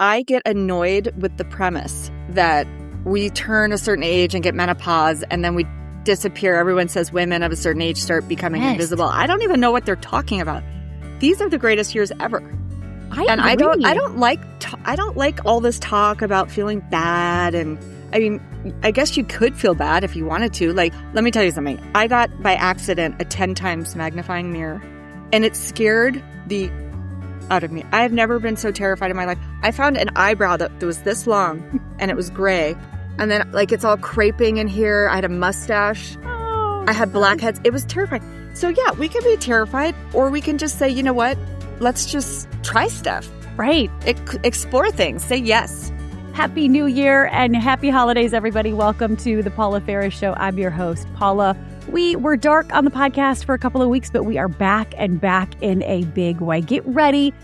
I get annoyed with the premise that we turn a certain age and get menopause and then we disappear. Everyone says women of a certain age start becoming invisible. I don't even know what they're talking about. These are the greatest years ever. I don't like all this talk about feeling bad. And I mean, I guess you could feel bad if you wanted to. Like, let me tell you something. I got by accident a 10 times magnifying mirror, and it scared the out of me. I have never been so terrified in my life. I found an eyebrow that was this long and it was gray. And then like it's all creping in here. I had a mustache. Oh, I had blackheads. It was terrifying. So yeah, we can be terrified, or we can just say, you know what? Let's just try stuff. Right. Explore things. Say yes. Happy New Year and happy holidays, everybody. Welcome to the Paula Ferris Show. I'm your host, Paula. We were dark on the podcast for a couple of weeks, but we are back and back in a big way. Get ready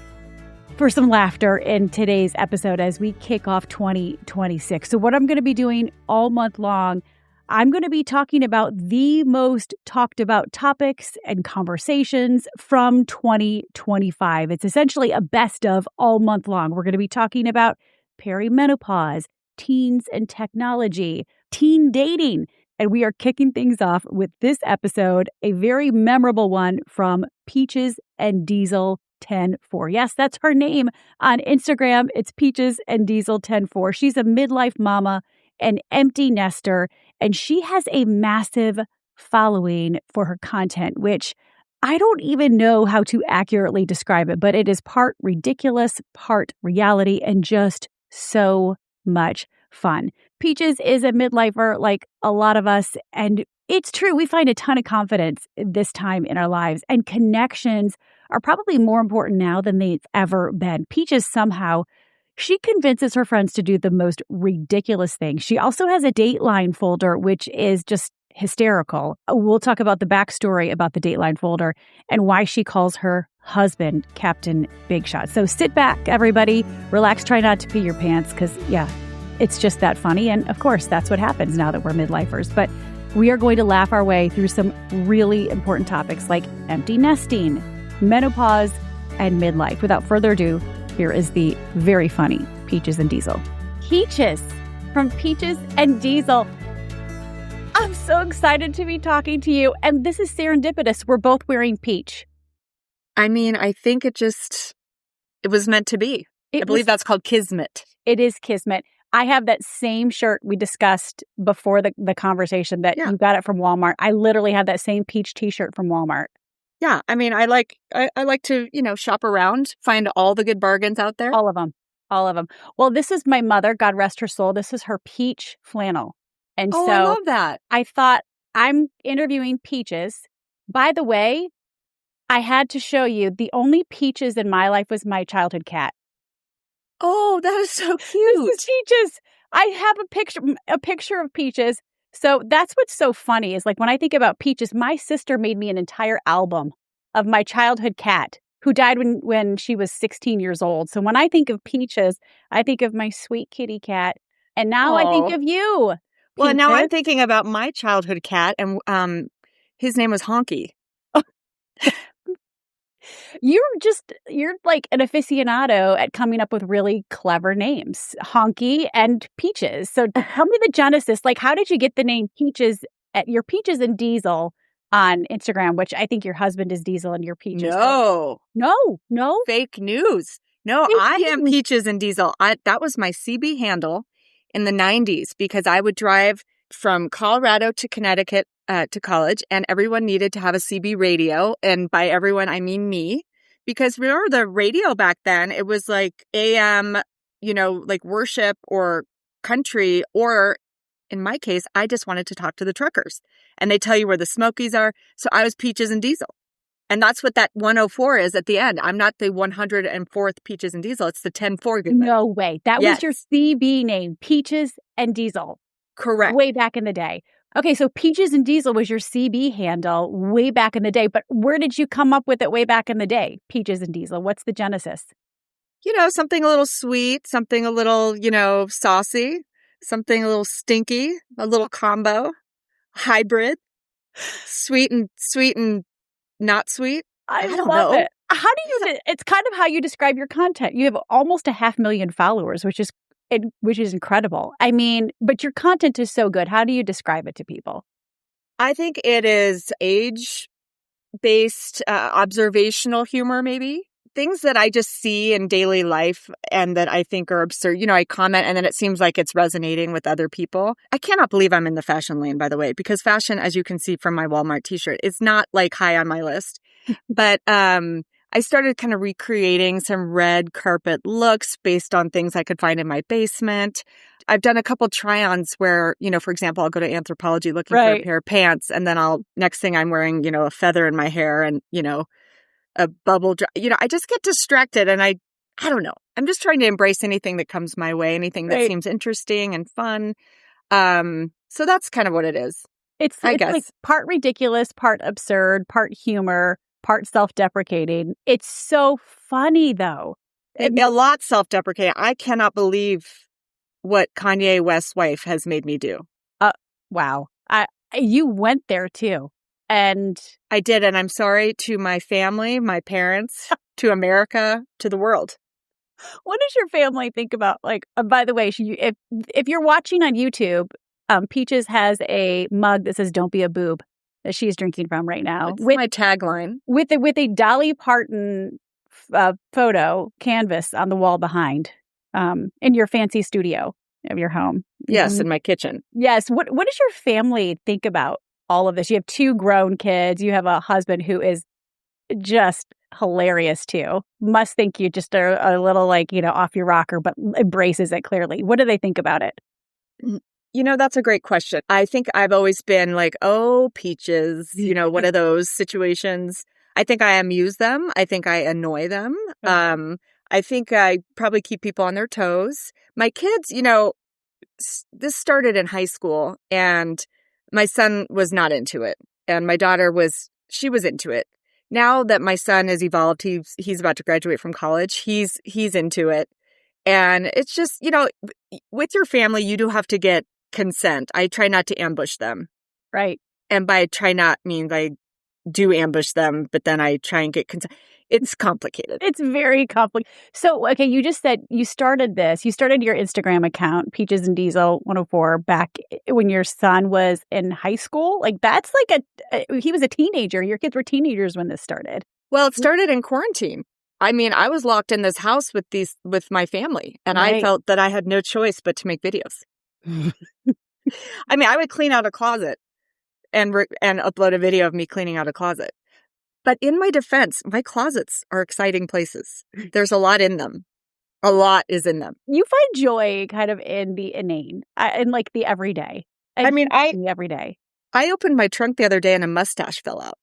for some laughter in today's episode as we kick off 2026. So what I'm going to be doing all month long, I'm going to be talking about the most talked about topics and conversations from 2025. It's essentially a best of all month long. We're going to be talking about perimenopause, teens and technology, teen dating. And we are kicking things off with this episode, a very memorable one from Peaches and Diesel 104. Yes, that's her name on Instagram. It's Peaches and Diesel 104. She's a midlife mama, an empty nester, and she has a massive following for her content, which I don't even know how to accurately describe it, but it is part ridiculous, part reality, and just so much fun. Peaches is a midlifer like a lot of us, and it's true. We find a ton of confidence this time in our lives, and connections are probably more important now than they've ever been. Peaches somehow, she convinces her friends to do the most ridiculous things. She also has a Dateline folder, which is just hysterical. We'll talk about the backstory about the Dateline folder and why she calls her husband Captain Big Shot. So sit back, everybody, relax, try not to pee your pants, because yeah, it's just that funny. And of course, that's what happens now that we're midlifers. But we are going to laugh our way through some really important topics like empty nesting, menopause, and midlife. Without further ado, here is the very funny Peaches and Diesel. Peaches from Peaches and Diesel. I'm so excited to be talking to you. And this is serendipitous. We're both wearing peach. I mean, I think it was meant to be. I believe that's called kismet. It is kismet. I have that same shirt we discussed before the conversation that you got it from Walmart. I literally have that same peach t-shirt from Walmart. Yeah. I mean, I like to, shop around, find all the good bargains out there. All of them. Well, this is my mother, God rest her soul. This is her peach flannel. And so I love that. I thought, I'm interviewing Peaches. By the way, I had to show you the only Peaches in my life was my childhood cat. Oh, that is so cute. This is Peaches. I have a picture of Peaches. So that's what's so funny is like when I think about Peaches, my sister made me an entire album of my childhood cat who died when she was 16 years old. So when I think of Peaches, I think of my sweet kitty cat. And now I think of you. Well, now I'm thinking about my childhood cat, and his name was Honky. You're like an aficionado at coming up with really clever names, Honky and Peaches. So tell me the genesis. Like, how did you get the name Peaches at your Peaches and Diesel on Instagram, which I think your husband is Diesel and your Peaches. No. Fake news. No, I am Peaches and Diesel. That was my CB handle in the 90s because I would drive from Colorado to Connecticut to college, and everyone needed to have a CB radio. And by everyone, I mean me. Because remember the radio back then, it was like AM, like worship or country, or in my case, I just wanted to talk to the truckers. And they tell you where the Smokies are. So I was Peaches and Diesel. And that's what that 104 is at the end. I'm not the 104th Peaches and Diesel. It's the 104. No way. That was your CB name, Peaches and Diesel. Correct. Way back in the day. Okay, so Peaches and Diesel was your CB handle way back in the day. But where did you come up with it way back in the day? Peaches and Diesel. What's the genesis? Something a little sweet, something a little, saucy, something a little stinky, a little combo, hybrid, sweet and not sweet. I don't know. How do you, it's kind of how you describe your content. You have almost 500,000 followers, which is incredible. I mean, but your content is so good. How do you describe it to people? I think it is age-based, observational humor, maybe. Things that I just see in daily life and that I think are absurd. I comment and then it seems like it's resonating with other people. I cannot believe I'm in the fashion lane, by the way, because fashion, as you can see from my Walmart t-shirt, is not like high on my list. But I started kind of recreating some red carpet looks based on things I could find in my basement. I've done a couple try-ons where, for example, I'll go to Anthropologie looking for a pair of pants and then next thing I'm wearing, a feather in my hair and, a bubble dry. I just get distracted and I don't know. I'm just trying to embrace anything that comes my way, anything that seems interesting and fun. So that's kind of what it is. It's like part ridiculous, part absurd, part humor, part self-deprecating. It's so funny though. A lot self-deprecating. I cannot believe what Kanye West's wife has made me do. Wow. You went there too. And I did. And I'm sorry to my family, my parents, to America, to the world. What does your family think about, by the way, if you're watching on YouTube, Peaches has a mug that says, "Don't be a boob," that she's drinking from right now. It's my tagline. With a Dolly Parton photo canvas on the wall behind in your fancy studio of your home. Yes, in my kitchen. Yes. What does your family think about all of this? You have 2 grown kids. You have a husband who is just hilarious too. Must think you just are a little off your rocker, but embraces it clearly. What do they think about it? That's a great question. I think I've always been like, oh, Peaches, one of those situations. I think I amuse them. I think I annoy them. I think I probably keep people on their toes. My kids, this started in high school and my son was not into it. And my daughter she was into it. Now that my son has evolved, he's about to graduate from college. He's into it. And it's just, with your family, you do have to get consent. I try not to ambush them. Right. And by try not means I do ambush them, but then I try and get consent. It's complicated. It's very complicated. So, okay, you just said you started your Instagram account, Peaches and Diesel 104, back when your son was in high school. That's he was a teenager. Your kids were teenagers when this started. Well, it started in quarantine. I mean, I was locked in this house with my family, and I felt that I had no choice but to make videos. I mean, I would clean out a closet and upload a video of me cleaning out a closet. But in my defense, my closets are exciting places. There's a lot in them. A lot is in them. You find joy kind of in the inane, in the everyday. Everyday. I opened my trunk the other day and a mustache fell out.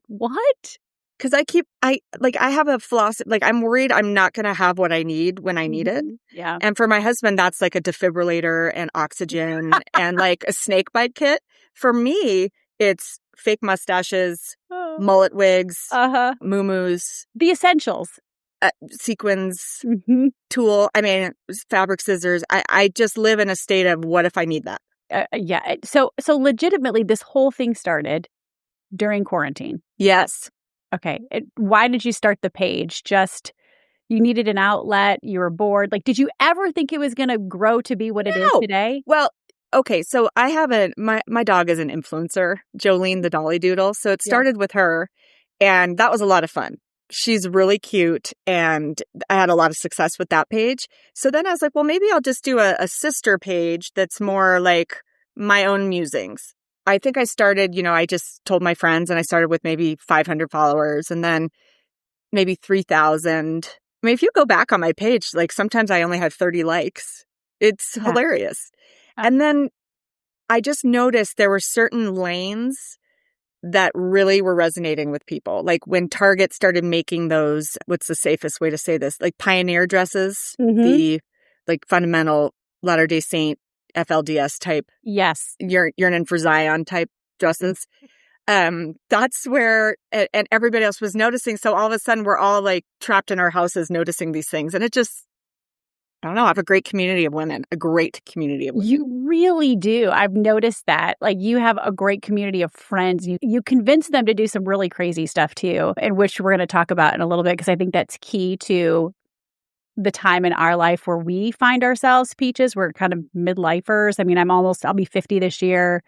What? Because I have a philosophy, I'm worried I'm not going to have what I need when I need it. Yeah. And for my husband, that's like a defibrillator and oxygen and a snake bite kit. For me, it's fake mustaches, mullet wigs, muumuus. The essentials. Sequins, tool, fabric scissors. I just live in a state of what if I need that? Yeah. So legitimately, this whole thing started during quarantine. Yes. Okay. Why did you start the page? Just you needed an outlet. You were bored. Did you ever think it was going to grow to be what it is today? Well, okay. So I have my dog is an influencer, Jolene the Dolly Doodle. So it started with her and that was a lot of fun. She's really cute and I had a lot of success with that page. So then I was like, well, maybe I'll just do a sister page that's more like my own musings. I think I started, I just told my friends and I started with maybe 500 followers and then maybe 3,000. If you go back on my page, sometimes I only have 30 likes. It's hilarious. And then I just noticed there were certain lanes that really were resonating with people. When Target started making those, what's the safest way to say this? Pioneer dresses, the fundamental Latter-day Saint FLDS type. Yes. Yearning for Zion type dresses. That's where, and everybody else was noticing. So all of a sudden we're all trapped in our houses noticing these things. And it just, I don't know. I have a great community of women, You really do. I've noticed that. Like, you have a great community of friends. You convince them to do some really crazy stuff too, and which we're going to talk about in a little bit, because I think that's key to the time in our life where we find ourselves, Peaches. We're kind of midlifers. I mean, I'll be 50 this year.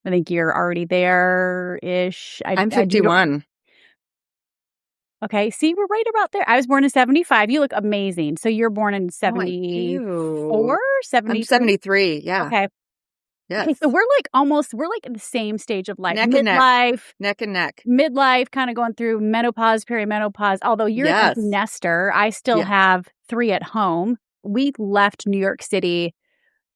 I think you're already there-ish. I'm 51. Okay, see, we're right about there. I was born in 75. You look amazing. So you're born in 74, 73? I'm 73, yeah. Okay. Yes. Okay, so we're like in the same stage of life. Neck and neck. Midlife, kind of going through menopause, perimenopause. Although you're a nester, I still have 3 at home. We left New York City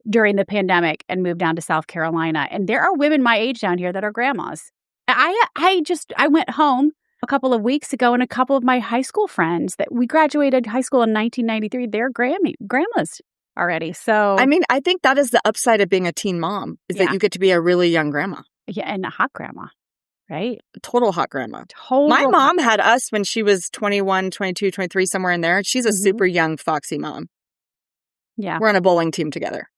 during the pandemic and moved down to South Carolina. And there are women my age down here that are grandmas. I went home a couple of weeks ago, and a couple of my high school friends that we graduated high school in 1993, they're grandmas already. So I mean, I think that is the upside of being a teen mom, is that you get to be a really young grandma. Yeah, and a hot grandma, right? Total hot grandma. My mom had us when she was 21, 22, 23, somewhere in there. She's a super young, foxy mom. Yeah. We're on a bowling team together.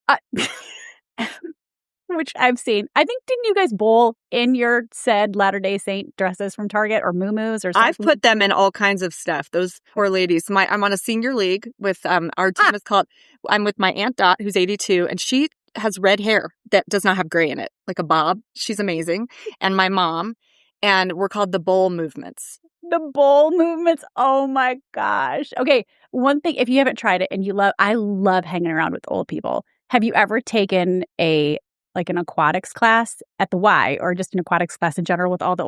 Which I've seen. I think, didn't you guys bowl in your said Latter-day Saint dresses from Target or Moo-Moos or something? I've put them in all kinds of stuff. Those poor ladies. I'm on a senior league with, our team is called, I'm with my Aunt Dot, who's 82, and she has red hair that does not have gray in it, like a bob. She's amazing. And my mom, and we're called the Bowl Movements. The Bowl Movements. Oh my gosh. Okay. One thing, if you haven't tried it and I love hanging around with old people. Have you ever taken an aquatics class at the Y, or just an aquatics class in general with all the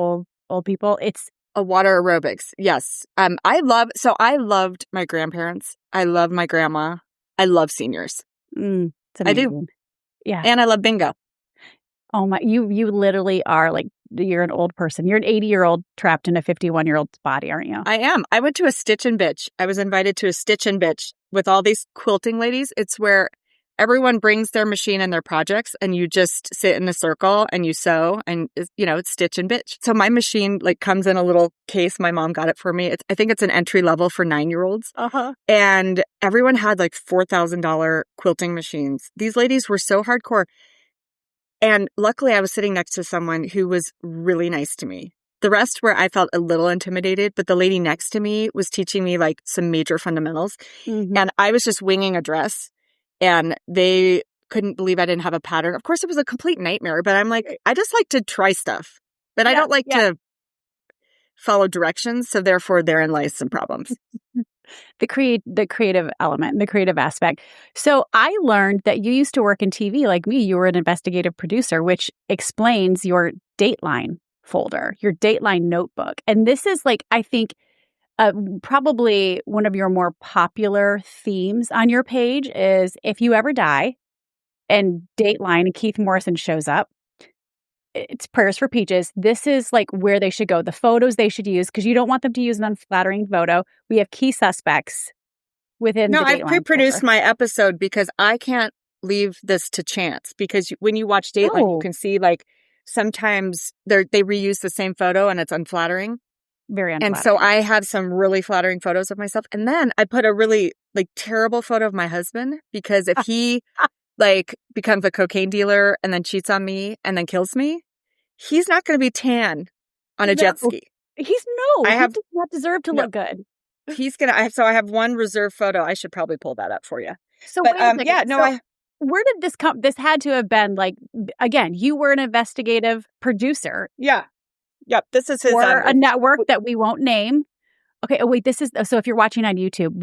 old people? It's a water aerobics. Yes. I loved my grandparents. I love my grandma. I love seniors. I do. Yeah. And I love bingo. Oh my, you literally are like, you're an old person. You're an 80-year-old trapped in a 51-year-old's body, aren't you? I am. I went to a Stitch and Bitch. I was invited to a Stitch and Bitch with all these quilting ladies. It's where everyone brings their machine and their projects, and you just sit in a circle and you sew, and it's Stitch and Bitch. So my machine comes in a little case. My mom got it for me. I think it's an entry level for 9-year-olds. And everyone had $4,000 quilting machines. These ladies were so hardcore. And luckily I was sitting next to someone who was really nice to me. The rest where I felt a little intimidated, but the lady next to me was teaching me some major fundamentals. And I was just winging a dress. And they couldn't believe I didn't have a pattern. Of course, it was a complete nightmare, but I'm like, I just like to try stuff. But I don't like to follow directions. So therefore, therein lies some problems. The creative element, the creative aspect. So I learned that you used to work in TV like me. You were an investigative producer, which explains your Dateline folder, your Dateline notebook. And this is I think, probably one of your more popular themes on your page is if you ever die and Dateline and Keith Morrison shows up, it's prayers for Peaches. This is where they should go, the photos they should use, because you don't want them to use an unflattering photo. We have key suspects within the Dateline. No, I pre-produced my episode because I can't leave this to chance, because when you watch Dateline, you can see sometimes they reuse the same photo and it's unflattering. Very unflattering. And so I have some really flattering photos of myself. And then I put a really terrible photo of my husband, because if he becomes a cocaine dealer and then cheats on me and then kills me, he's not going to be tan on a jet ski. He does not deserve to look good. He's going to, so I have one reserve photo. I should probably pull that up for you. So where did this come? This had to have been again, you were an investigative producer. Yeah. Yep, this is his for a network that we won't name. Okay, oh wait, this is so if you're watching on YouTube,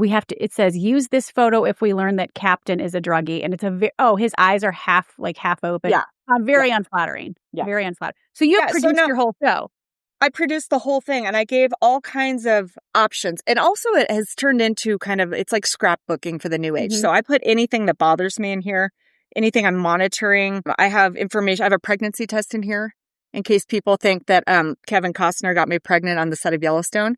it says use this photo if we learn that Captain is a druggie, and it's his eyes are half open. Yeah. Very unflattering. Yeah. Very unflattering. So you produced your whole show. I produced the whole thing, and I gave all kinds of options. And also it has turned into it's like scrapbooking for the new age. So I put anything that bothers me in here, anything I'm monitoring. I have information. I have a pregnancy test in here, in case people think that Kevin Costner got me pregnant on the set of Yellowstone.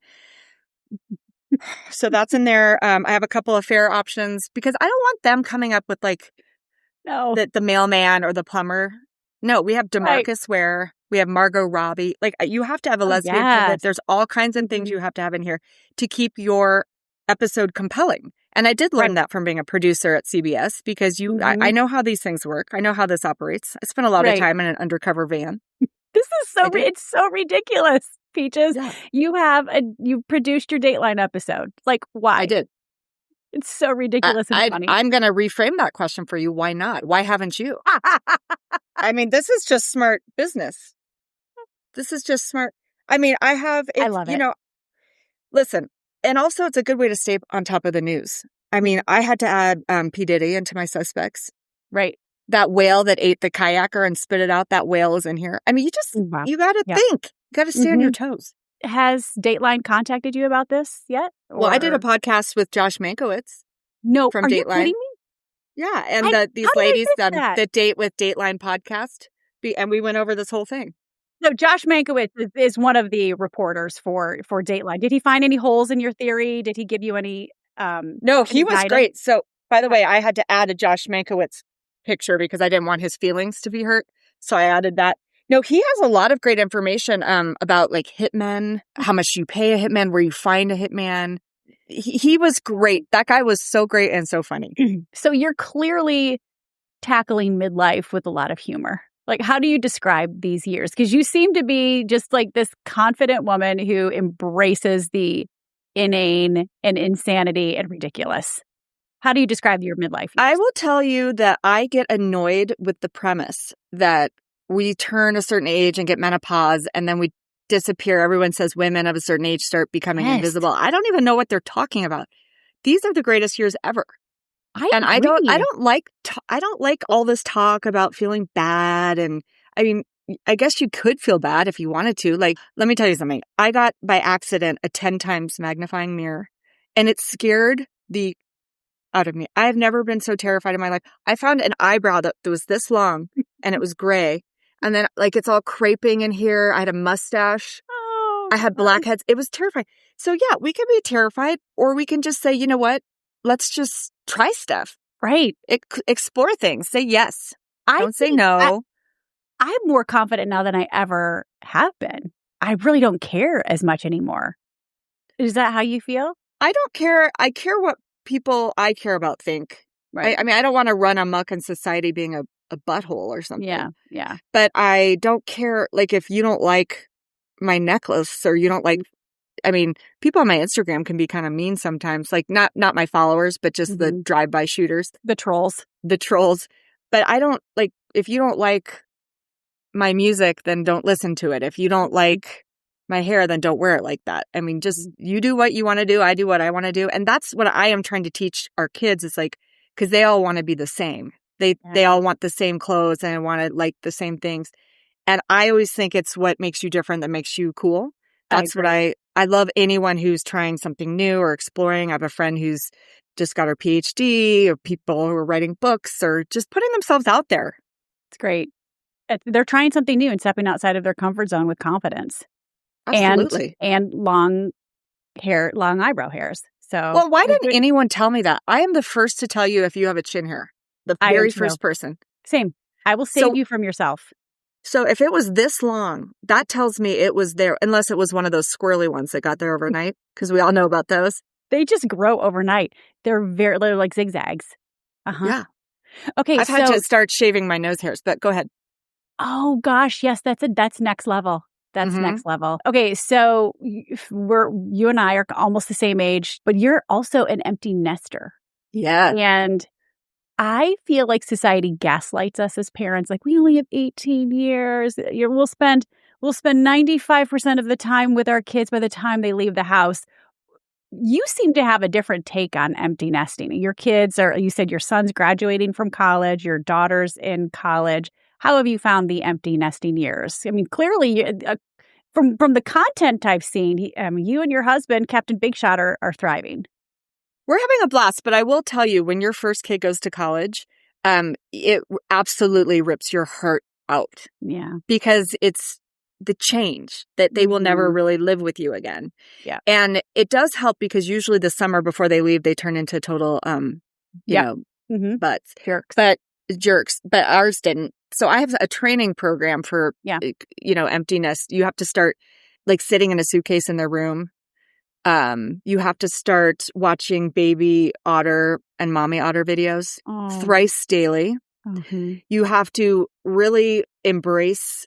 So that's in there. I have a couple of fair options, because I don't want them coming up with the mailman or the plumber. No, we have DeMarcus Ware. We have Margot Robbie. You have to have a lesbian. Yes. There's all kinds of things you have to have in here to keep your episode compelling. And I did learn Right. that from being a producer at CBS because I know how these things work. I know how this operates. I spent a lot of Right. time in an undercover van. This is so I did. it's so ridiculous, Peaches. Yeah, You produced your Dateline episode. Like, why? I did. It's so ridiculous and funny. I'm going to reframe that question for you. Why not? Why haven't you? I mean, this is just smart business. This is just smart. I mean, I love it. Listen, and also it's a good way to stay on top of the news. I mean, I had to add P. Diddy into my suspects. Right. That whale that ate the kayaker and spit it out, that whale is in here. I mean, Wow. you got to Yeah. think. You got to stay on your toes. Has Dateline contacted you about this yet? Well, I did a podcast with Josh Mankiewicz No, from are Dateline. you kidding me? Yeah, and How these did I ladies miss that? that date with Dateline podcast, and we went over this whole thing. So Josh Mankiewicz is one of the reporters for Dateline. Did he find any holes in your theory? Did he give you any No, he was guidance? great. So, by the way, I had to add a Josh Mankiewicz picture because I didn't want his feelings to be hurt. So I added that. No, he has a lot of great information about like hitmen, how much you pay a hitman, where you find a hitman. He was great. That guy was so great and so funny. So you're clearly tackling midlife with a lot of humor. Like, how do you describe these years? Because you seem to be just like this confident woman who embraces the inane and insanity and ridiculous. How do you describe your midlife years? I will tell you that I get annoyed with the premise that we turn a certain age and get menopause and then we disappear. Everyone says women of a certain age start becoming invisible. I don't even know what they're talking about. These are the greatest years ever. I don't like all this talk about feeling bad. And I mean, I guess you could feel bad if you wanted to. Like, let me tell you something. I got by accident a 10 times magnifying mirror and it scared the out of me. I have never been so terrified in my life. I found an eyebrow that was this long and it was gray. And then like it's all craping in here. I had a mustache. Oh, I had blackheads. It was terrifying. So yeah, we can be terrified or we can just say, you know what? Let's just try stuff. Right. Explore things. Say yes. Don't say no. I'm more confident now than I ever have been. I really don't care as much anymore. Is that how you feel? I don't care. I care what people I care about think. Right. I mean, I don't want to run amok in society being a butthole or something. Yeah. But I don't care. Like, if you don't like my necklace or you don't like, I mean, people on my Instagram can be kind of mean sometimes. Like, not my followers, but just the drive-by shooters. The trolls. But I don't, like, if you don't like my music, then don't listen to it. If you don't like my hair, then don't wear it like that. I mean, just you do what you want to do. I do what I want to do. And that's what I am trying to teach our kids is like, because they all want to be the same. They all want the same clothes and want to like the same things. And I always think it's what makes you different that makes you cool. That's what I love anyone who's trying something new or exploring. I have a friend who's just got her PhD or people who are writing books or just putting themselves out there. It's great. They're trying something new and stepping outside of their comfort zone with confidence. Absolutely. And long eyebrow hairs. So, well, why didn't anyone tell me that? I am the first to tell you if you have a chin hair. The very first person. Same. I will save you from yourself. So if it was this long, that tells me it was there, unless it was one of those squirrely ones that got there overnight, because we all know about those. They just grow overnight. They're like zigzags. Yeah. Okay. I've had to start shaving my nose hairs, but go ahead. Oh gosh, yes, that's next level. That's next level. Okay, so you and I are almost the same age, but you're also an empty nester. Yeah. And I feel like society gaslights us as parents. Like, we only have 18 years. We'll spend 95% of the time with our kids by the time they leave the house. You seem to have a different take on empty nesting. You said your son's graduating from college, your daughter's in college. How have you found the empty nesting years? I mean, clearly, from the content I've seen, you and your husband, Captain Big Shot, are thriving. We're having a blast, but I will tell you, when your first kid goes to college, it absolutely rips your heart out. Yeah. Because it's the change that they will never really live with you again. Yeah. And it does help because usually the summer before they leave, they turn into total, butts. Jerks. But ours didn't. So I have a training program for, empty nest. You have to start like sitting in a suitcase in their room. You have to start watching baby otter and mommy otter videos thrice daily. Mm-hmm. You have to really embrace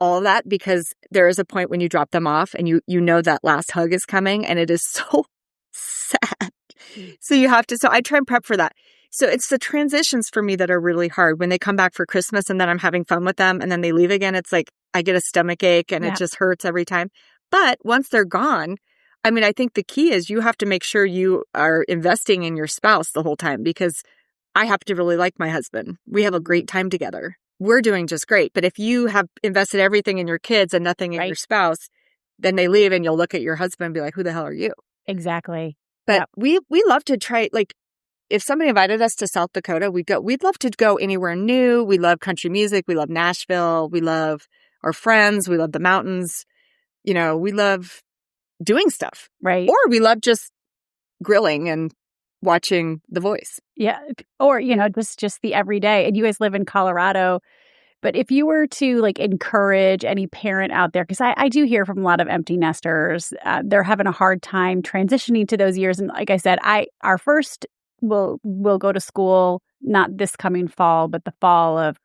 all of that, because there is a point when you drop them off and you know that last hug is coming, and it is so sad. So I try and prep for that. So it's the transitions for me that are really hard. When they come back for Christmas and then I'm having fun with them and then they leave again, it's like I get a stomach ache and it just hurts every time. But once they're gone, I mean, I think the key is you have to make sure you are investing in your spouse the whole time, because I have to really like my husband. We have a great time together. We're doing just great. But if you have invested everything in your kids and nothing in your spouse, then they leave and you'll look at your husband and be like, who the hell are you? Exactly. But we love to try, like, if somebody invited us to South Dakota, we'd love to go anywhere new. We love country music. We love Nashville. We love our friends. We love the mountains. You know, we love doing stuff. Right. Or we love just grilling and watching The Voice. Yeah. Or, just the everyday. And you guys live in Colorado. But if you were to like encourage any parent out there, because I do hear from a lot of empty nesters, they're having a hard time transitioning to those years. And like I said, our first will go to school, not this coming fall, but the fall of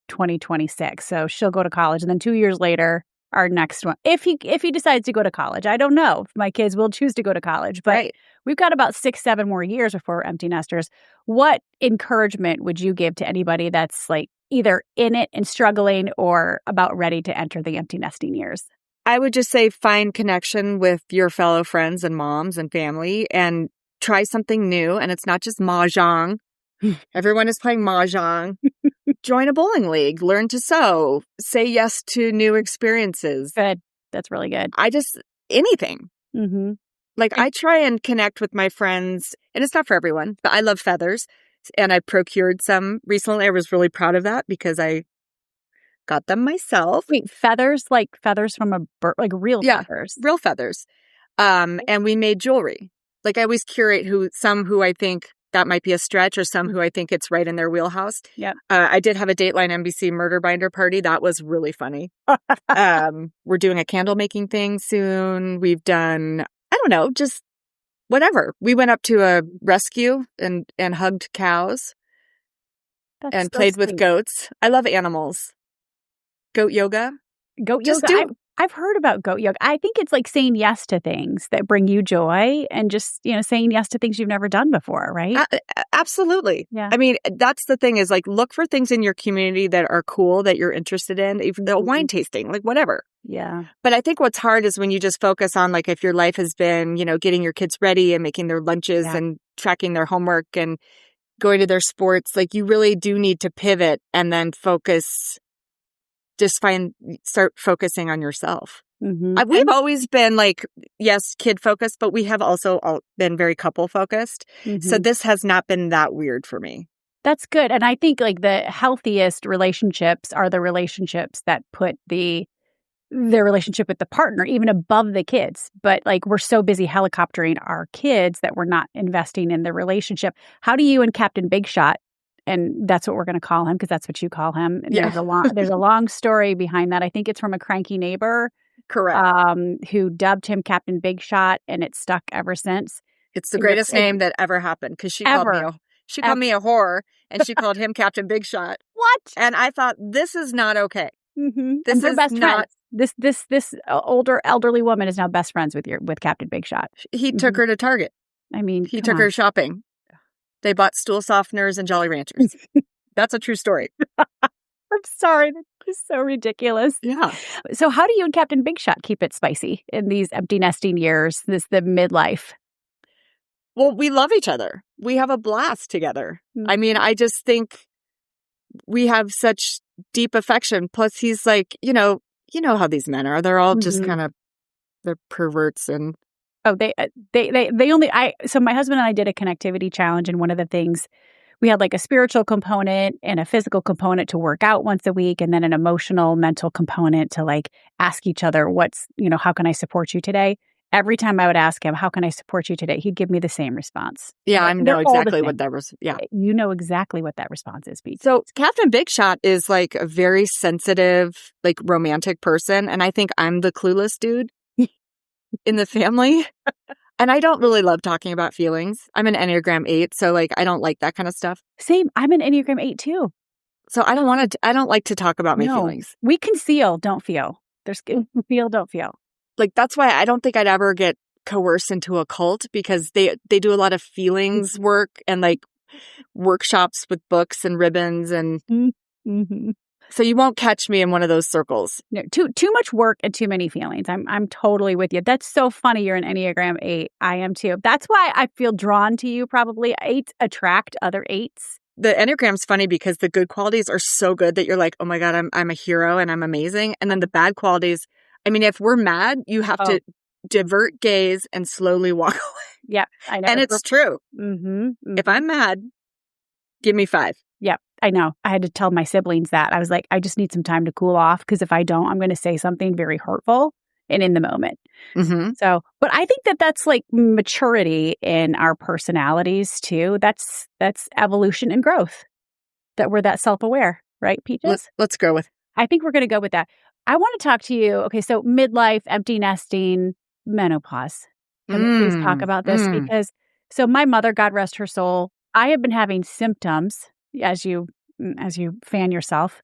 2026. So she'll go to college. And then 2 years later, our next one, if he decides to go to college. I don't know if my kids will choose to go to college, but we've got about 6-7 more years before we're empty nesters. What encouragement would you give to anybody that's like either in it and struggling or about ready to enter the empty nesting years? I would just say find connection with your fellow friends and moms and family and try something new. And it's not just mahjong. Everyone is playing mahjong. Join a bowling league. Learn to sew. Say yes to new experiences. Good. That's really good. Anything. Mm-hmm. Like I try and connect with my friends, and it's not for everyone, but I love feathers. And I procured some recently. I was really proud of that because I got them myself. Wait, feathers? Like feathers from a bird? Like real feathers? Real feathers. And we made jewelry. Like I always curate some who I think that might be a stretch, or some who I think it's right in their wheelhouse. Yeah. I did have a Dateline NBC murder binder party. That was really funny. We're doing a candle making thing soon. We've done, I don't know, just whatever. We went up to a rescue and hugged cows. That's played sweet. with goats. I love animals. Goat yoga. Goat yoga. I've heard about goat yoga. I think it's like saying yes to things that bring you joy and just, saying yes to things you've never done before, right? Absolutely. Yeah. I mean, that's the thing is like, look for things in your community that are cool, that you're interested in, even though wine tasting, like whatever. Yeah. But I think what's hard is when you just focus on like, if your life has been, getting your kids ready and making their lunches and tracking their homework and going to their sports, like you really do need to pivot and then focus. Start focusing on yourself. Mm-hmm. We've always been like, yes, kid focused, but we have also been very couple focused. Mm-hmm. So this has not been that weird for me. That's good. And I think like the healthiest relationships are the relationships that put their relationship with the partner even above the kids. But like we're so busy helicoptering our kids that we're not investing in the relationship. How do you and Captain Big Shot, and that's what we're going to call him because that's what you call him. And there's a long story behind that. I think it's from a cranky neighbor. Correct. Who dubbed him Captain Big Shot, and it stuck ever since. It's the greatest name that ever happened because she called me a whore, and she called him Captain Big Shot. What? And I thought, this is not okay. Mm-hmm. This is best not. Friends. This older elderly woman is now best friends with Captain Big Shot. He took her to Target. I mean, he took her shopping. They bought stool softeners and Jolly Ranchers. That's a true story. I'm sorry. That is so ridiculous. Yeah. So how do you and Captain Big Shot keep it spicy in these empty nesting years, the midlife? Well, we love each other. We have a blast together. Mm-hmm. I mean, I just think we have such deep affection. Plus, he's like, you know how these men are. They're all just kind of, they're perverts and... Oh, so my husband and I did a connectivity challenge, and one of the things we had like a spiritual component and a physical component to work out once a week, and then an emotional, mental component to like ask each other how can I support you today? Every time I would ask him, how can I support you today? He'd give me the same response. Yeah, I know exactly what that was. Yeah. You know exactly what that response is, Pete. So Captain Big Shot is like a very sensitive, like romantic person. And I think I'm the clueless dude. in the family. And I don't really love talking about feelings. I'm an Enneagram 8, so like I don't like that kind of stuff. Same. I'm an Enneagram 8 too. So I don't like to talk about my feelings. We conceal, don't feel. There's feel, don't feel. Like that's why I don't think I'd ever get coerced into a cult, because they do a lot of feelings work and like workshops with books and ribbons and so you won't catch me in one of those circles. No, too much work and too many feelings. I'm totally with you. That's so funny. You're an Enneagram 8. I am too. That's why I feel drawn to you. Probably 8s attract other 8s. The Enneagram's funny because the good qualities are so good that you're like, oh my God, I'm a hero and I'm amazing. And then the bad qualities, I mean, if we're mad, you have to divert gaze and slowly walk away. Yeah, I know. And it's true. If I'm mad, give me 5. Yeah, I know. I had to tell my siblings that. I was like, I just need some time to cool off, because if I don't, I'm going to say something very hurtful and in the moment. So, but I think that's like maturity in our personalities too. That's evolution and growth, that we're that self-aware, right, Peaches? Let's go with. I think we're going to go with that. I want to talk to you. Okay, so midlife, empty nesting, menopause. Can we please talk about this? Because so my mother, God rest her soul, I have been having symptoms as you fan yourself.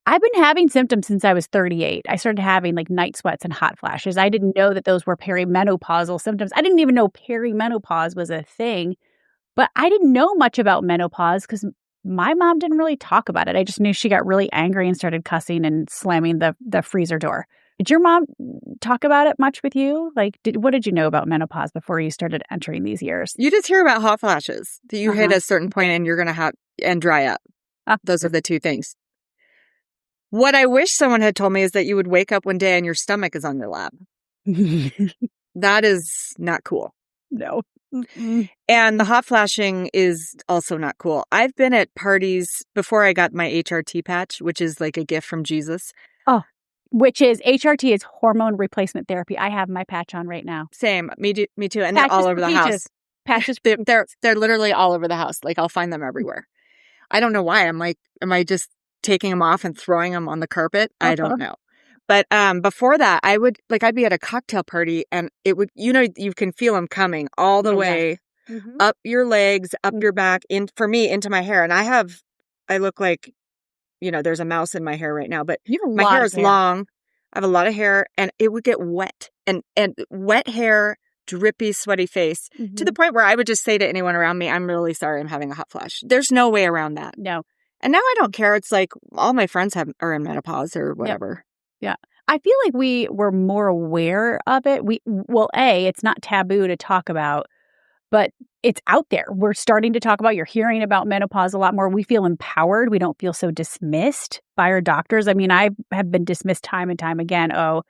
I've been having symptoms since I was 38. I started having like night sweats and hot flashes. I didn't know that those were perimenopausal symptoms. I didn't even know perimenopause was a thing, but I didn't know much about menopause because my mom didn't really talk about it. I just knew she got really angry and started cussing and slamming the freezer door. Did your mom talk about it much with you? Like, what did you know about menopause before you started entering these years? You just hear about hot flashes. You hit a certain point and you're going to have and dry up. Those are the two things. What I wish someone had told me is that you would wake up one day and your stomach is on your lap. That is not cool. No. And the hot flashing is also not cool. I've been at parties before I got my HRT patch, which is like a gift from Jesus. Oh, which is HRT is hormone replacement therapy. I have my patch on right now. Same. Me too. And they're all over the house. Patches. They're literally all over the house. Like I'll find them everywhere. I don't know why. I'm like, am I just taking them off and throwing them on the carpet? I don't know. But before that, I'd be at a cocktail party and it would, you can feel them coming all the way up your legs, up your back, for me, into my hair. And I look like, there's a mouse in my hair right now, but my hair is long. I have a lot of hair and it would get wet and wet hair, drippy, sweaty face to the point where I would just say to anyone around me, I'm really sorry I'm having a hot flash. There's no way around that. No. And now I don't care. It's like all my friends are in menopause or whatever. Yeah. I feel like we were more aware of it. It's not taboo to talk about, but it's out there. We're starting to talk about, you're hearing about menopause a lot more. We feel empowered. We don't feel so dismissed by our doctors. I mean, I have been dismissed time and time again. Oh,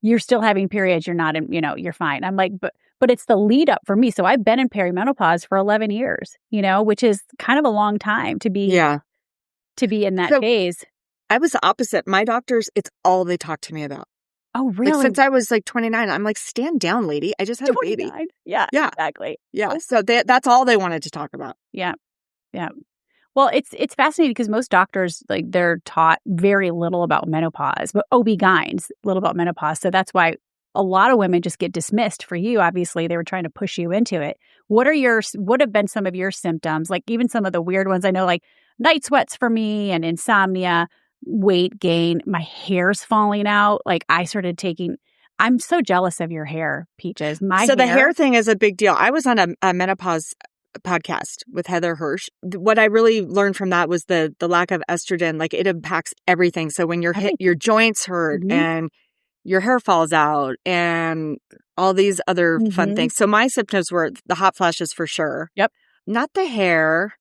you're still having periods. You're not you're fine. I'm like, but it's the lead up for me. So I've been in perimenopause for 11 years, which is kind of a long time to be in that phase. I was the opposite. My doctors, it's all they talk to me about. Oh, really? Like, since I was like 29, I'm like, stand down, lady. I just had 29. A baby. Yeah, exactly. Yeah. So that's all they wanted to talk about. Yeah. Yeah. Well, it's fascinating because most doctors, like, they're taught very little about menopause, but OB-GYNs, little about menopause. So that's why a lot of women just get dismissed. For you, obviously, they were trying to push you into it. What have been some of your symptoms? Like even some of the weird ones I know, like night sweats for me and insomnia, weight gain, my hair's falling out. Like I'm so jealous of your hair, Peaches. The hair thing is a big deal. I was on a menopause podcast with Heather Hirsch. What I really learned from that was the lack of estrogen. Like it impacts everything. So when your joints hurt and your hair falls out and all these other fun things. So my symptoms were the hot flashes for sure. Yep. Not the hair.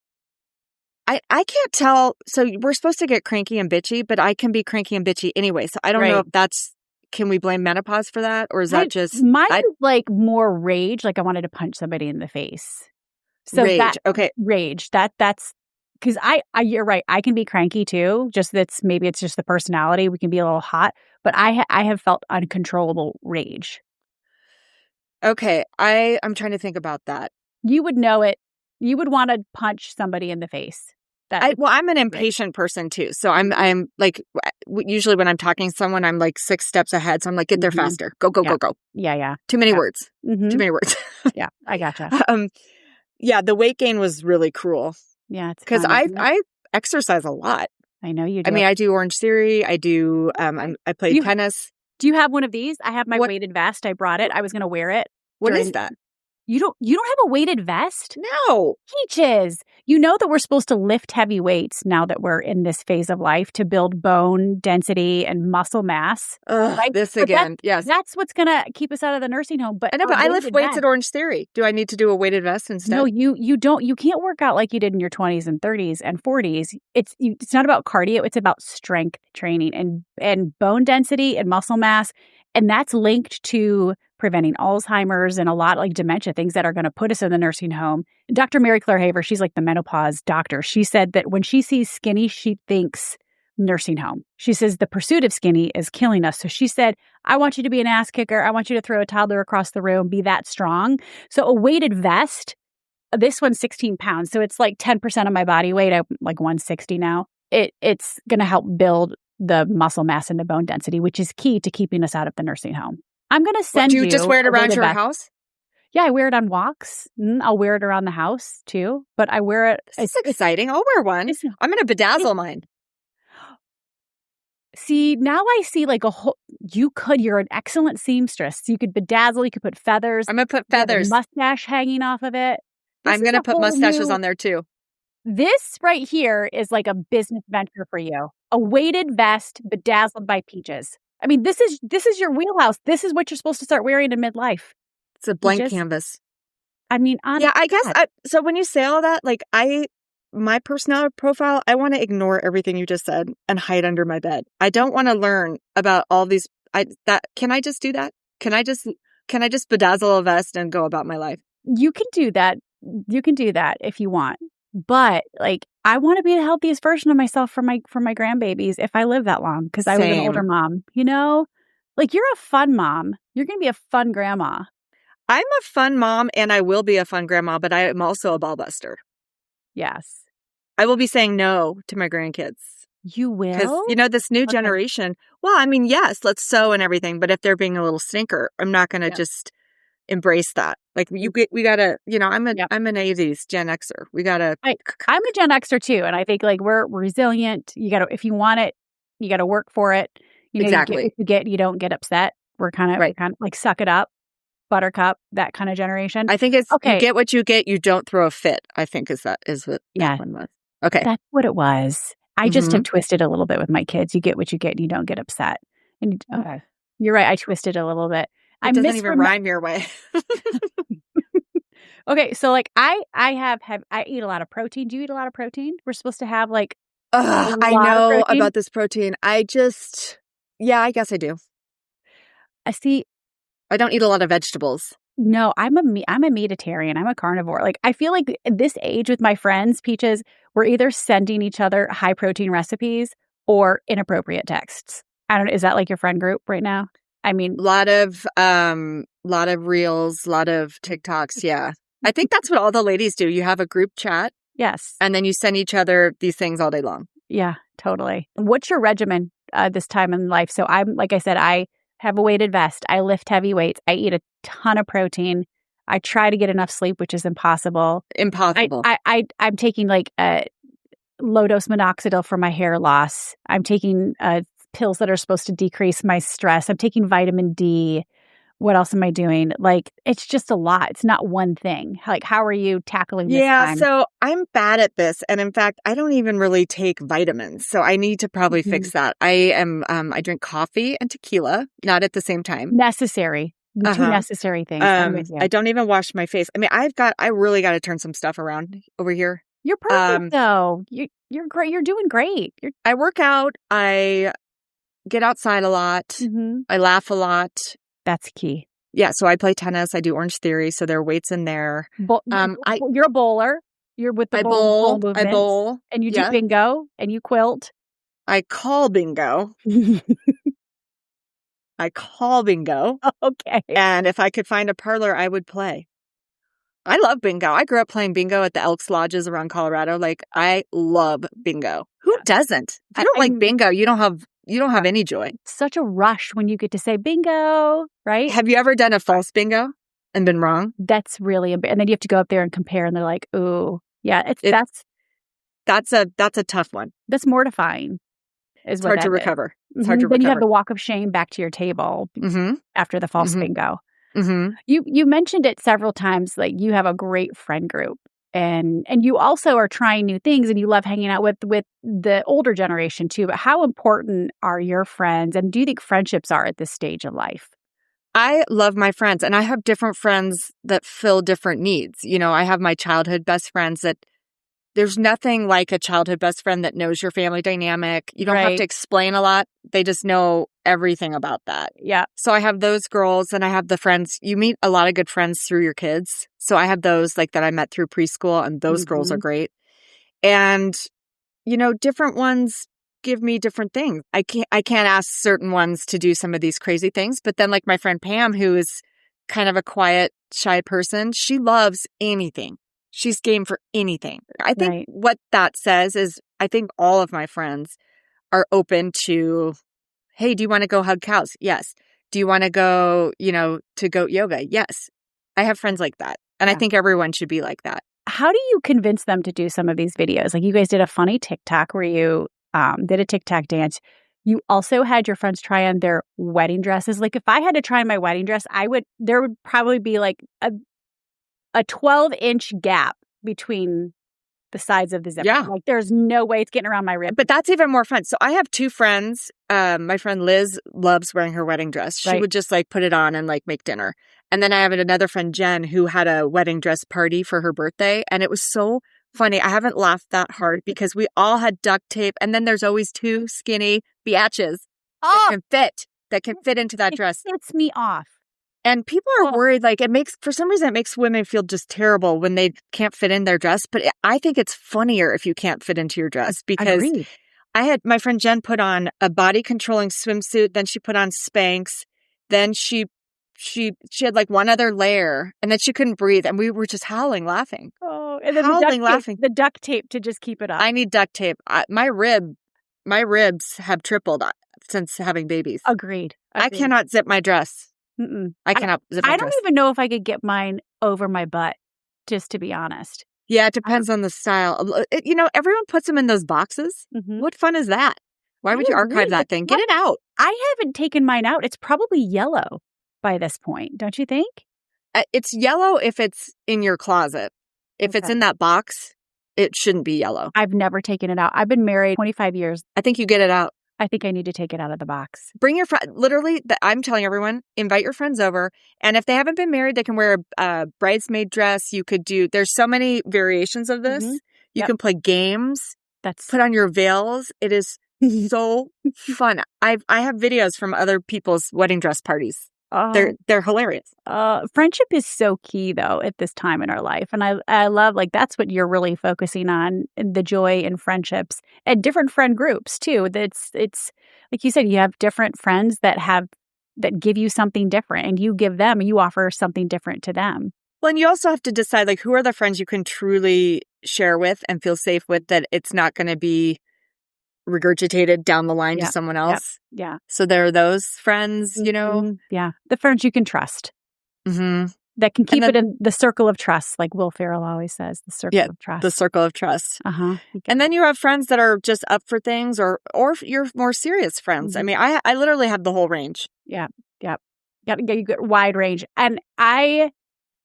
I can't tell. So we're supposed to get cranky and bitchy, but I can be cranky and bitchy anyway. So I don't know if can we blame menopause for that? Or is that just... Mine is like more rage. Like I wanted to punch somebody in the face. So rage. Okay. Rage. That's... Because you're right. I can be cranky too. Maybe it's just the personality. We can be a little hot. But I have felt uncontrollable rage. Okay. I'm trying to think about that. You would know it. You would want to punch somebody in the face. I'm an impatient person too. So I'm like, usually when I'm talking to someone, I'm like 6 steps ahead. So I'm like, get there faster. Go, go, go, go. Yeah. Too many words. Too many words. Yeah, I gotcha. Yeah, the weight gain was really cruel. Yeah, it's because I exercise a lot. I know you do. I mean, I do Orange Theory. I do. I play tennis. Do you have one of these? I have my weighted vest. I brought it. I was going to wear it. What is that? You don't have a weighted vest? No. Peaches. You know that we're supposed to lift heavy weights now that we're in this phase of life to build bone density and muscle mass. Right? This again. Yes. That's what's going to keep us out of the nursing home. But I know, but I lift weights at Orange Theory. Do I need to do a weighted vest instead? No, you don't. You can't work out like you did in your 20s and 30s and 40s. It's not about cardio. It's about strength training and bone density and muscle mass. And that's linked to preventing Alzheimer's and a lot like dementia, things that are going to put us in the nursing home. Dr. Mary Claire Haver, she's like the menopause doctor. She said that when she sees skinny, she thinks nursing home. She says the pursuit of skinny is killing us. So she said, I want you to be an ass kicker. I want you to throw a toddler across the room, be that strong. So a weighted vest, this one's 16 pounds. So it's like 10% of my body weight. I'm like 160 now. It's going to help build the muscle mass and the bone density, which is key to keeping us out of the nursing home. I'm going to send you. Do you just wear it around your house? Yeah, I wear it on walks. I'll wear it around the house too, but I wear it. It's exciting. I'll wear one. I'm going to bedazzle mine. See, now I see like a whole, you're an excellent seamstress. You could bedazzle, you could put feathers. I'm going to put feathers. Mustache hanging off of it. I'm going to put mustaches on there too. This right here is like a business venture for you. A weighted vest bedazzled by Peaches. I mean, this is your wheelhouse. This is what you're supposed to start wearing in midlife. It's a blank canvas. I mean, yeah, I guess. So when you say all that, like my personality profile, I want to ignore everything you just said and hide under my bed. I don't want to learn about all these. Can I just do that? Can I just bedazzle a vest and go about my life? You can do that. You can do that if you want. But like, I want to be the healthiest version of myself for my grandbabies if I live that long, because I was an older mom. You know, like you're a fun mom. You're going to be a fun grandma. I'm a fun mom and I will be a fun grandma, but I am also a ball buster. Yes. I will be saying no to my grandkids. You will? Because, this new generation, well, I mean, yes, let's sew and everything, but if they're being a little stinker, I'm not going to just embrace that. Like we gotta, I'm an 80s Gen Xer. We gotta. I'm a Gen Xer too, and I think like we're resilient. You gotta, if you want it, you gotta work for it. Exactly. You don't get upset. We're kind of like suck it up, buttercup, that kind of generation. I think it's you get what you get. You don't throw a fit. I think is what that one was. Okay, that's what it was. I just have twisted a little bit with my kids. You get what you get, and you don't get upset. And you're right. I twisted a little bit. It doesn't even rhyme your way. Okay, so like I eat a lot of protein. Do you eat a lot of protein? We're supposed to have like I know about this protein. I guess I do. I see. I don't eat a lot of vegetables. No, I'm a meatitarian. I'm a carnivore. Like I feel like at this age with my friends, Peaches, we're either sending each other high protein recipes or inappropriate texts. I don't know. Is that like your friend group right now? I mean, a lot of reels, a lot of TikToks. Yeah. I think that's what all the ladies do. You have a group chat. Yes. And then you send each other these things all day long. Yeah, totally. What's your regimen this time in life? So like I said, I have a weighted vest. I lift heavy weights. I eat a ton of protein. I try to get enough sleep, which is impossible. I'm taking like low dose minoxidil for my hair loss. I'm taking pills that are supposed to decrease my stress. I'm taking vitamin D. What else am I doing? Like, it's just a lot. It's not one thing. Like, how are you tackling this time? So I'm bad at this. And in fact, I don't even really take vitamins. So I need to probably fix that. I drink coffee and tequila, not at the same time. Necessary. The two necessary things. I don't even wash my face. I mean, I really got to turn some stuff around over here. You're perfect though. You're great. You're doing great. I work out. I get outside a lot. I laugh a lot. That's key. Yeah. So I play tennis. I do Orange Theory. So there are weights in there. You're a bowler. You're with the bowl movements. I bowl. And you do bingo and you quilt. I call bingo. Okay. And if I could find a parlor, I would play. I love bingo. I grew up playing bingo at the Elks Lodges around Colorado. Like, I love bingo. Who doesn't? If you don't like bingo, you don't have you don't have any joy. Such a rush when you get to say bingo, right? Have you ever done a false bingo and been wrong? That's really and then you have to go up there and compare, and they're like, "Ooh, yeah, that's a tough one. That's mortifying." It's hard to recover. It's hard to recover. Then you have the walk of shame back to your table after the false bingo. You mentioned it several times, like you have a great friend group, and you also are trying new things, and you love hanging out with the older generation too. But how important are your friends, and do you think friendships are at this stage of life? I love my friends, and I have different friends that fill different needs. I have my childhood best friends that there's nothing like a childhood best friend that knows your family dynamic. You don't have to explain a lot. They just know everything about that. Yeah. So I have those girls, and I have the friends. You meet a lot of good friends through your kids. So I have those like that I met through preschool, and those girls are great. And, different ones give me different things. I can't ask certain ones to do some of these crazy things. But then like my friend Pam, who is kind of a quiet, shy person, she loves anything. She's game for anything. I think what that says is I think all of my friends are open to, hey, do you want to go hug cows? Yes. Do you want to go, to goat yoga? Yes. I have friends like that. And I think everyone should be like that. How do you convince them to do some of these videos? Like you guys did a funny TikTok where you did a TikTok dance. You also had your friends try on their wedding dresses. Like if I had to try on my wedding dress, there would probably be like a 12-inch gap between the sides of the zipper. Yeah. Like there's no way it's getting around my rib. But that's even more fun. So I have two friends. My friend Liz loves wearing her wedding dress. She would just like put it on and like make dinner. And then I have another friend, Jen, who had a wedding dress party for her birthday. And it was so funny. I haven't laughed that hard because we all had duct tape. And then there's always two skinny biatches that can fit into that dress. It gets me off. And people are worried, like for some reason, it makes women feel just terrible when they can't fit in their dress. But I think it's funnier if you can't fit into your dress because I had my friend Jen put on a body controlling swimsuit. Then she put on Spanx. Then she had like one other layer and then she couldn't breathe. And we were just howling, laughing. Oh, and then laughing. The duct tape to just keep it up. I need duct tape. My ribs have tripled since having babies. Agreed. I cannot zip my dress. I cannot zip my dress. I don't even know if I could get mine over my butt, just to be honest. Yeah, it depends on the style. Everyone puts them in those boxes. What fun is that? Why would you archive that thing? Get it out. I haven't taken mine out. It's probably yellow by this point, don't you think? It's yellow if it's in your closet. If it's in that box, it shouldn't be yellow. I've never taken it out. I've been married 25 years. I think you get it out. I think I need to take it out of the box. Bring your friend. Literally, I'm telling everyone, invite your friends over. And if they haven't been married, they can wear a bridesmaid dress. You could there's so many variations of this. You can play games. Put on your veils. It is so fun. I have videos from other people's wedding dress parties. They're hilarious. Friendship is so key though at this time in our life. And I love like that's what you're really focusing on, the joy in friendships and different friend groups too. It's like you said, you have different friends that give you something different and you offer something different to them. Well, and you also have to decide like who are the friends you can truly share with and feel safe with, that it's not going to be regurgitated down the line to someone else. Yeah. So there are those friends, Yeah. The friends you can trust. That can keep it in the circle of trust, like Will Ferrell always says, the circle of trust. The circle of trust. And then you have friends that are just up for things or you're more serious friends. I mean, I literally have the whole range. Yeah. Got to get a wide range. And I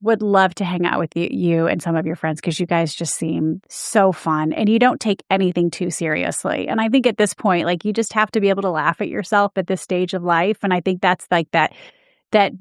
would love to hang out with you and some of your friends because you guys just seem so fun and you don't take anything too seriously. And I think at this point, like you just have to be able to laugh at yourself at this stage of life. And I think that's like that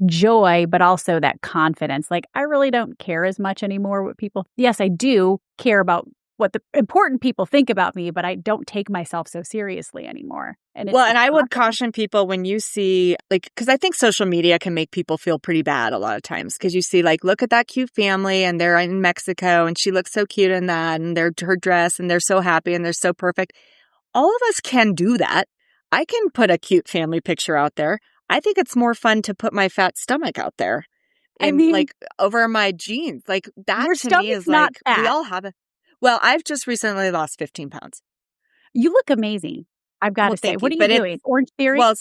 joy, but also that confidence. Like I really don't care as much anymore what people, yes, I do care about what the important people think about me, but I don't take myself so seriously anymore. And I would caution people when you see, like, because I think social media can make people feel pretty bad a lot of times because you see, like, look at that cute family and they're in Mexico and she looks so cute in that and her dress and they're so happy and they're so perfect. All of us can do that. I can put a cute family picture out there. I think it's more fun to put my fat stomach out there and like over my jeans. Like that to me is like, we all have it. Well, I've just recently lost 15 pounds. You look amazing. I've got to say. thank What are you. you doing? Orange Theory? Well,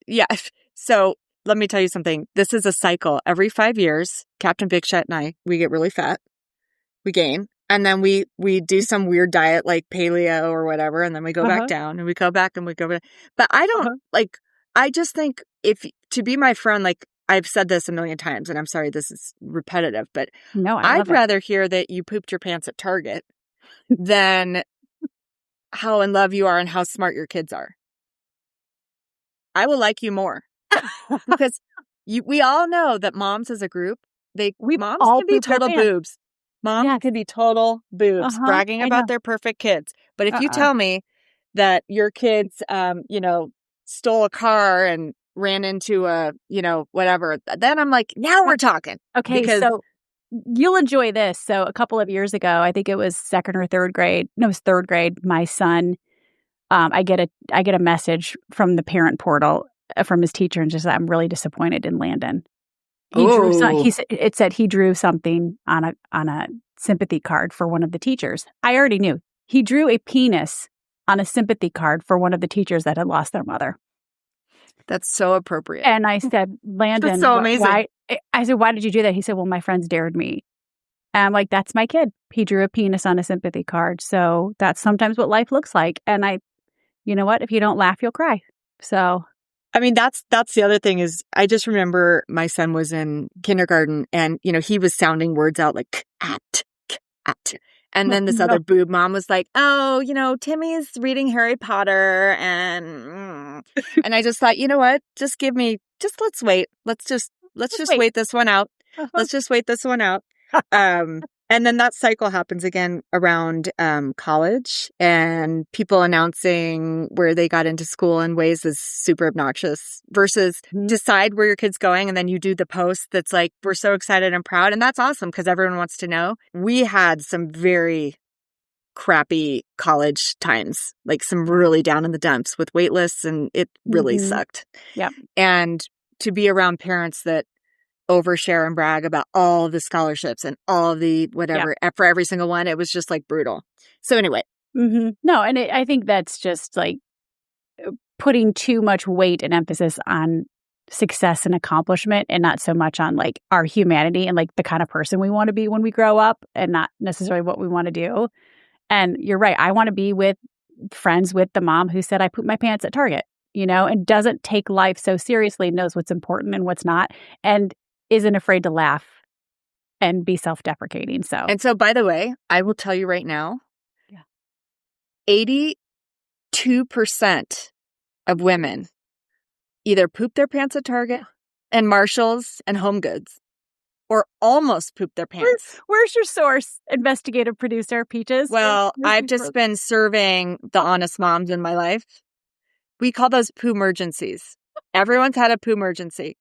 yeah. So let me tell you something. This is a cycle. Every 5 years, Captain Big Shot and I, we get really fat. We gain. And then we do some weird diet like paleo or whatever. And then we go back down and we go back and we go back. But I don't I just think to be my friend, like I've said this a million times, and I'm sorry this is repetitive, but no, I'd rather hear that you pooped your pants at Target than how in love you are and how smart your kids are. I will like you more because we all know that moms as a group, moms can be total boobs. Moms can be total boobs, bragging about their perfect kids. But if you tell me that your kids, stole a car and ran into a, whatever, then I'm like, now we're talking. Okay, so you'll enjoy this. So a couple of years ago, I think it was second or third grade. No, it was third grade. My son, I get a message from the parent portal from his teacher and just said, I'm really disappointed in Landon. It said he drew something on a sympathy card for one of the teachers. I already knew. He drew a penis on a sympathy card for one of the teachers that had lost their mother. That's so appropriate. And I said, Landon, that's so amazing. I said, why did you do that? He said, well, my friends dared me. And I'm like, that's my kid. He drew a penis on a sympathy card. So that's sometimes what life looks like. And you know what? If you don't laugh, you'll cry. So I mean, that's the other thing is I just remember my son was in kindergarten and, he was sounding words out like at. And then this other boob mom was like, oh, Timmy's reading Harry Potter. And I just thought, you know what? Let's wait. Let's just wait this one out. Let's just wait this one out. And then that cycle happens again around college and people announcing where they got into school in ways that's super obnoxious versus decide where your kid's going. And then you do the post that's like, we're so excited and proud. And that's awesome because everyone wants to know. We had some very crappy college times, like some really down in the dumps with wait lists. And it really sucked. Yeah. And to be around parents that overshare and brag about all of the scholarships and all of the whatever for every single one. It was just like brutal. So anyway. No, and I think that's just like putting too much weight and emphasis on success and accomplishment and not so much on like our humanity and like the kind of person we want to be when we grow up and not necessarily what we want to do. And you're right. I want to be friends with the mom who said, I pooped my pants at Target, and doesn't take life so seriously, knows what's important and what's not. And isn't afraid to laugh and be self-deprecating. So, by the way, I will tell you right now, 82% of women either poop their pants at Target and Marshalls and Home Goods or almost poop their pants. Where's your source, investigative producer, Peaches? Well, I've just been serving the honest moms in my life. We call those poo emergencies. Everyone's had a poo emergency.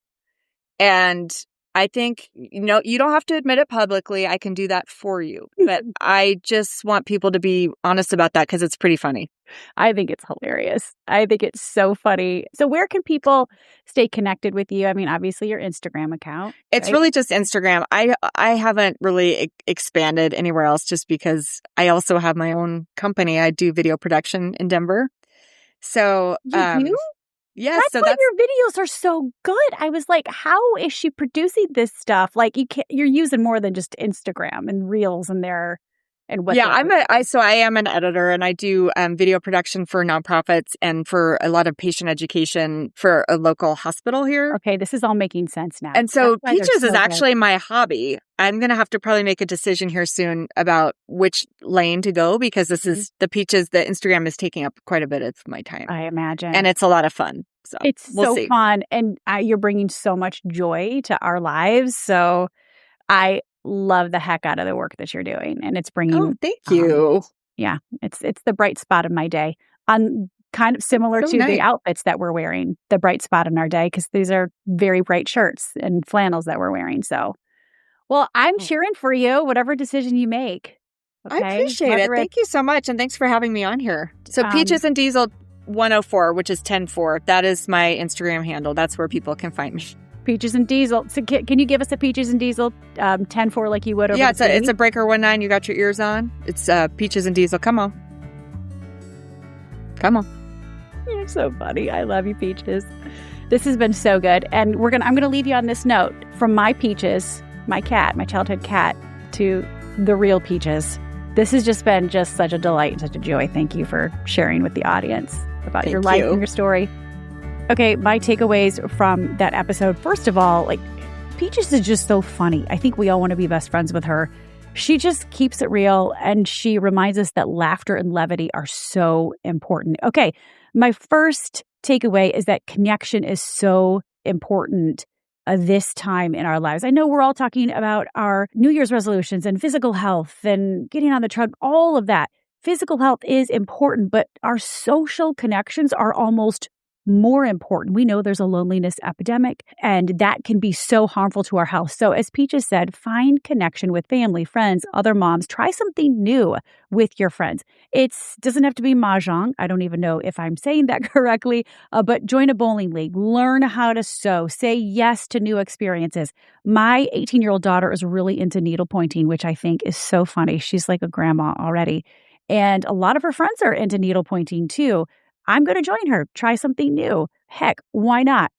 And I think, you don't have to admit it publicly. I can do that for you. But I just want people to be honest about that because it's pretty funny. I think it's hilarious. I think it's so funny. So where can people stay connected with you? I mean, obviously your Instagram account. It's really just Instagram. I haven't really expanded anywhere else just because I also have my own company. I do video production in Denver. So you do? Yes, that's why your videos are so good. I was like, how is she producing this stuff? Like you're using more than just Instagram and Reels and what. Yeah, I am an editor and I do video production for nonprofits and for a lot of patient education for a local hospital here. Okay, this is all making sense now. And so Peaches is actually my hobby. I'm going to have to probably make a decision here soon about which lane to go because this is the Instagram is taking up quite a bit of my time. I imagine. And it's a lot of fun. So we'll see. Fun. And you're bringing so much joy to our lives. So I love the heck out of the work that you're doing. And it's bringing. Oh, thank you. Yeah. It's the bright spot of my day. On kind of similar to the outfits that we're wearing, the bright spot in our day, because these are very bright shirts and flannels that we're wearing. So, well, I'm cheering for you, whatever decision you make. Okay? I appreciate it. Thank you so much. And thanks for having me on here. So Peaches and Diesel 104, which is 104. That is my Instagram handle. That's where people can find me. Peaches and Diesel. So can you give us a Peaches and Diesel 104 like you would over the it's a Breaker 19. You got your ears on. It's Peaches and Diesel. Come on. You're so funny. I love you, Peaches. This has been so good. And I'm gonna leave you on this note. From my Peaches, my cat, my childhood cat, to the real Peaches. This has just been such a delight and such a joy. Thank you for sharing with the audience about your life and your story. Okay, my takeaways from that episode. First of all, Peaches is just so funny. I think we all want to be best friends with her. She just keeps it real, and she reminds us that laughter and levity are so important. Okay, my first takeaway is that connection is so important this time in our lives. I know we're all talking about our New Year's resolutions and physical health and getting on the treadmill, all of that. Physical health is important, but our social connections are almost more important. We know there's a loneliness epidemic, and that can be so harmful to our health. So as Peaches said, find connection with family, friends, other moms. Try something new with your friends. It doesn't have to be mahjong. I don't even know if I'm saying that correctly, but join a bowling league. Learn how to sew. Say yes to new experiences. My 18-year-old daughter is really into needle pointing, which I think is so funny. She's like a grandma already. And a lot of her friends are into needle pointing too. I'm going to join her. Try something new. Heck, why not?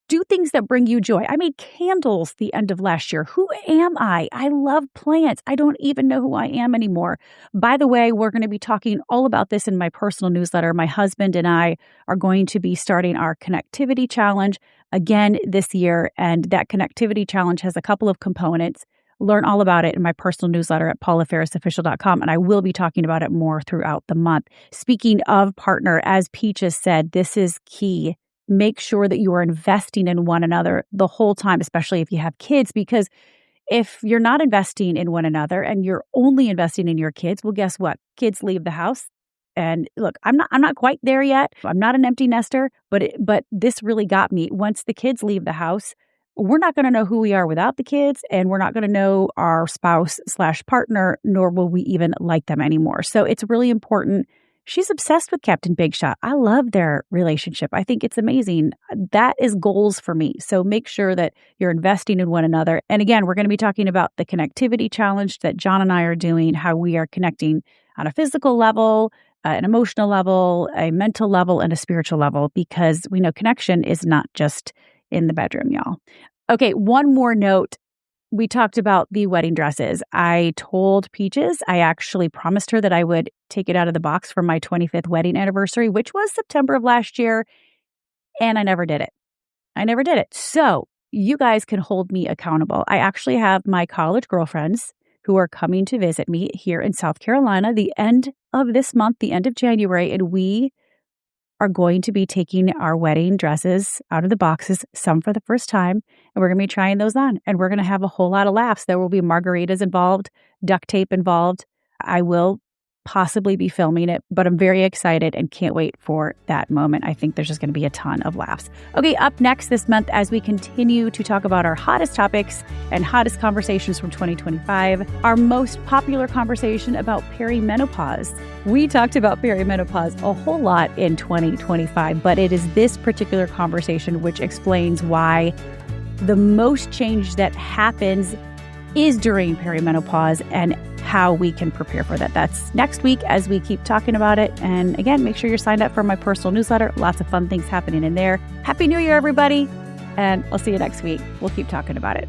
Do things that bring you joy. I made candles the end of last year. Who am I? I love plants. I don't even know who I am anymore. By the way, we're going to be talking all about this in my personal newsletter. My husband and I are going to be starting our connectivity challenge again this year. And that connectivity challenge has a couple of components. Learn all about it in my personal newsletter at paulaferrisofficial.com, and I will be talking about it more throughout the month. Speaking of partner, as Peaches said, this is key. Make sure that you are investing in one another the whole time, especially if you have kids, because if you're not investing in one another and you're only investing in your kids, well, guess what? Kids leave the house. And look, I'm not quite there yet. I'm not an empty nester, but this really got me. Once the kids leave the house, we're not going to know who we are without the kids, and we're not going to know our spouse/partner, nor will we even like them anymore. So it's really important. She's obsessed with Captain Big Shot. I love their relationship. I think it's amazing. That is goals for me. So make sure that you're investing in one another. And again, we're going to be talking about the connectivity challenge that John and I are doing, how we are connecting on a physical level, an emotional level, a mental level, and a spiritual level, because we know connection is not just in the bedroom, y'all. Okay, one more note. We talked about the wedding dresses. I told Peaches, I actually promised her that I would take it out of the box for my 25th wedding anniversary, which was September of last year, and I never did it. So you guys can hold me accountable. I actually have my college girlfriends who are coming to visit me here in South Carolina the end of this month, the end of January, and we are going to be taking our wedding dresses out of the boxes, some for the first time, and we're going to be trying those on, and we're going to have a whole lot of laughs. There will be margaritas involved, duct tape involved. I will possibly be filming it, but I'm very excited and can't wait for that moment. I think there's just going to be a ton of laughs. Okay, up next this month, as we continue to talk about our hottest topics and hottest conversations from 2025, our most popular conversation about perimenopause. We talked about perimenopause a whole lot in 2025, but it is this particular conversation which explains why the most change that happens is during perimenopause and how we can prepare for that. That's next week as we keep talking about it. And again, make sure you're signed up for my personal newsletter. Lots of fun things happening in there. Happy New Year, everybody. And I'll see you next week. We'll keep talking about it.